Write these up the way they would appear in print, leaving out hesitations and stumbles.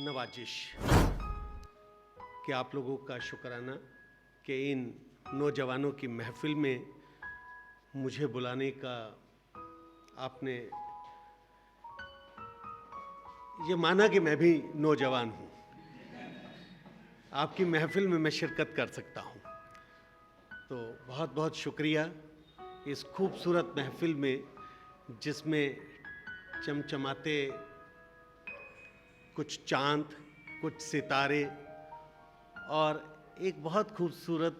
नवाजिश कि आप लोगों का शुक्राना कि इन नौजवानों की महफिल में मुझे बुलाने का आपने ये माना कि मैं भी नौजवान हूँ, आपकी महफिल में मैं शिरकत कर सकता हूँ। तो बहुत बहुत शुक्रिया इस खूबसूरत महफिल में जिसमें चमचमाते कुछ चांद, कुछ सितारे और एक बहुत खूबसूरत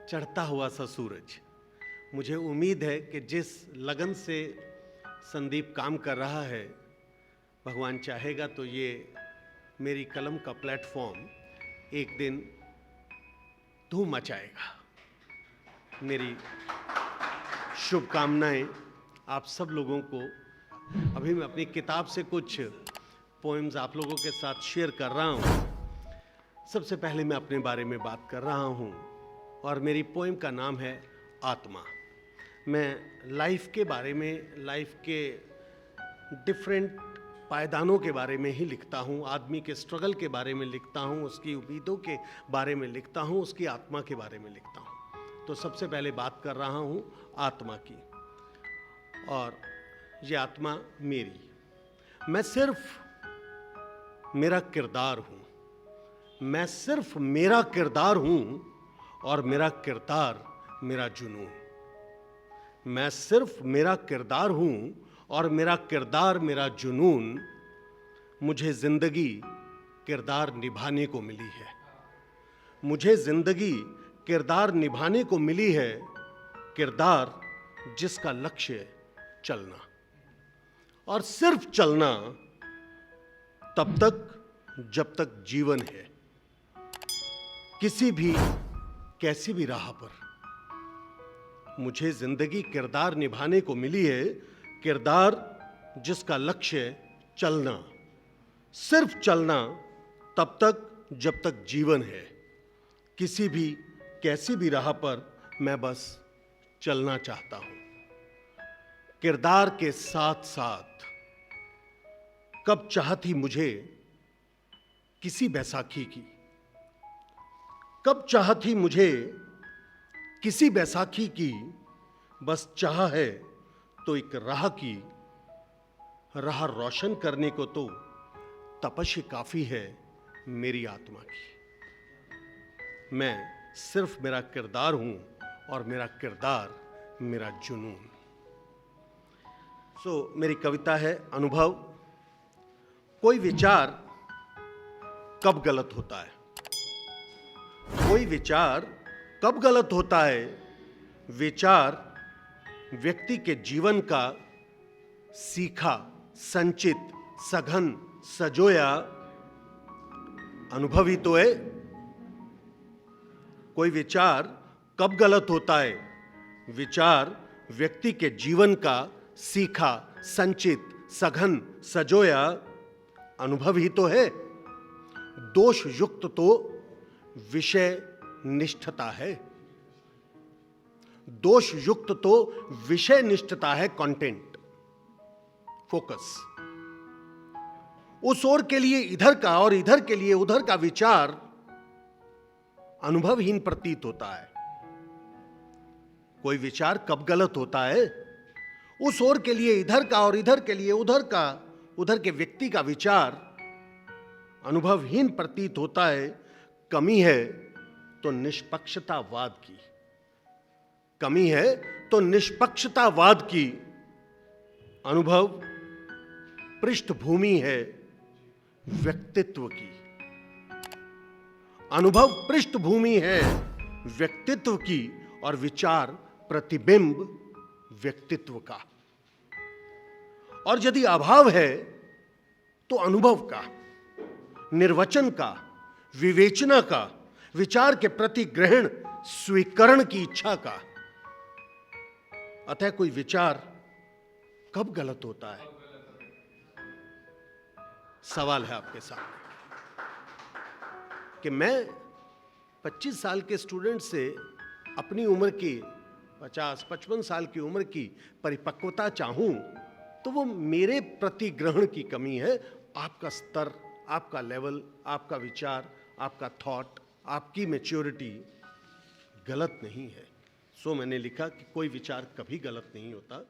चढ़ता हुआ सा सूरज। मुझे उम्मीद है कि जिस लगन से संदीप काम कर रहा है, भगवान चाहेगा तो ये मेरी कलम का प्लेटफॉर्म एक दिन धूम मचाएगा। मेरी शुभकामनाएं आप सब लोगों को। अभी मैं अपनी किताब से कुछ पोएम्स आप लोगों के साथ शेयर कर रहा हूँ। सबसे पहले मैं अपने बारे में बात कर रहा हूँ और मेरी पोएम का नाम है आत्मा। मैं लाइफ के बारे में, लाइफ के डिफरेंट पायदानों के बारे में ही लिखता हूँ, आदमी के स्ट्रगल के बारे में लिखता हूँ, उसकी उम्मीदों के बारे में लिखता हूँ, उसकी आत्मा के बारे में लिखता हूँ। तो सबसे पहले बात कर रहा हूँ आत्मा की, और ये आत्मा मेरी, मैं सिर्फ मेरा किरदार हूँ, मैं सिर्फ मेरा किरदार हूँ और मेरा किरदार मेरा जुनून। मैं सिर्फ मेरा किरदार हूँ और मेरा किरदार मेरा जुनून। मुझे जिंदगी किरदार निभाने को मिली है, मुझे जिंदगी किरदार निभाने को मिली है, किरदार जिसका लक्ष्य चलना, और सिर्फ चलना तब तक जब तक जीवन है, किसी भी कैसी भी राह पर। मुझे जिंदगी किरदार निभाने को मिली है, किरदार जिसका लक्ष्य चलना, सिर्फ चलना तब तक जब तक जीवन है, किसी भी कैसी भी राह पर मैं बस चलना चाहता हूं। किरदार के साथ साथ कब चाह थी मुझे किसी बैसाखी की, कब चाह थी मुझे किसी बैसाखी की। बस चाह है तो एक राह की, राह रोशन करने को तो तपस्या काफी है मेरी आत्मा की। मैं सिर्फ मेरा किरदार हूं और मेरा किरदार मेरा जुनून। मेरी कविता है अनुभव। कोई विचार कब गलत होता है, कोई विचार कब गलत होता है। विचार व्यक्ति के जीवन का सीखा, संचित, सघन, सजोया अनुभव ही तो है। कोई विचार कब गलत होता है। विचार व्यक्ति के जीवन का सीखा, संचित, सघन, सजोया अनुभव ही तो है। दोष युक्त तो विषय निष्ठता है, दोष युक्त तो विषय निष्ठता है, कंटेंट, फोकस। उस ओर के लिए इधर का और इधर के लिए उधर का विचार अनुभवहीन प्रतीत होता है। कोई विचार कब गलत होता है। उस ओर के लिए इधर का और इधर के लिए उधर का, उधर के व्यक्ति का विचार अनुभवहीन प्रतीत होता है। कमी है तो निष्पक्षतावाद की, कमी है तो निष्पक्षतावाद की। अनुभव पृष्ठभूमि है व्यक्तित्व की, अनुभव पृष्ठभूमि है व्यक्तित्व की, और विचार प्रतिबिंब व्यक्तित्व का। और यदि अभाव है तो अनुभव का, निर्वचन का, विवेचना का, विचार के प्रति ग्रहण स्वीकरण की इच्छा का। अतः कोई विचार कब गलत होता है। सवाल है आपके सामने कि मैं 25 साल के स्टूडेंट से अपनी उम्र की 50-55 साल की उम्र की परिपक्वता चाहूं तो वो मेरे प्रति ग्रहण की कमी है, आपका स्तर आपका लेवल, आपका विचार, आपका थॉट, आपकी मैच्योरिटी गलत नहीं है। सो मैंने लिखा कि कोई विचार कभी गलत नहीं होता,